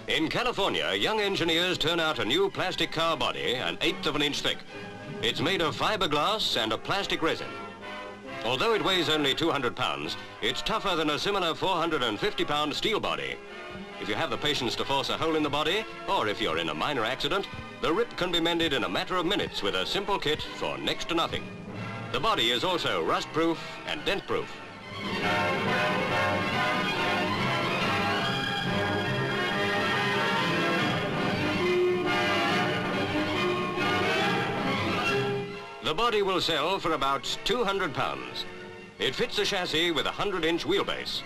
In California, young engineers turn out a new plastic car body, an 1/8 of an inch thick. It's made of fiberglass and a plastic resin. Although it weighs only 200 pounds, it's tougher than a similar 450-pound steel body. If you have the patience to force a hole in the body, or if you're in a minor accident, the rip can be mended in a matter of minutes with a simple kit for next to nothing. The body is also rust-proof and dent-proof. The body will sell for about 200 pounds. It fits a chassis with a 100-inch wheelbase.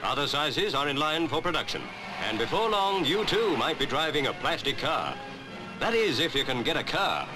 Other sizes are in line for production, and before long, you too might be driving a plastic car. That is, if you can get a car.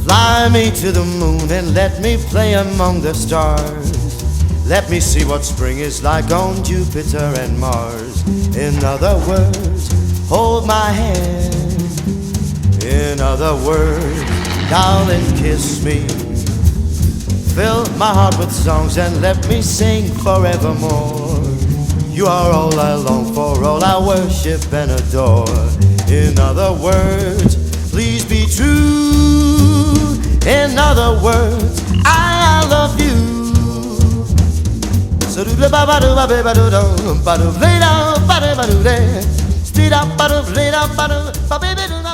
Fly me to the moon and let me play among the stars. Let me see what spring is like on Jupiter and Mars. In other words, hold my hand. In other words, darling, kiss me. Fill my heart with songs and let me sing forevermore. You are all I long for, all I worship and adore. In other words, please be true. In other words, I love you. So do ba ba do ba ba do do ba do ba do ba do ba do ba do ba do ba do ba do ba do ba do ba do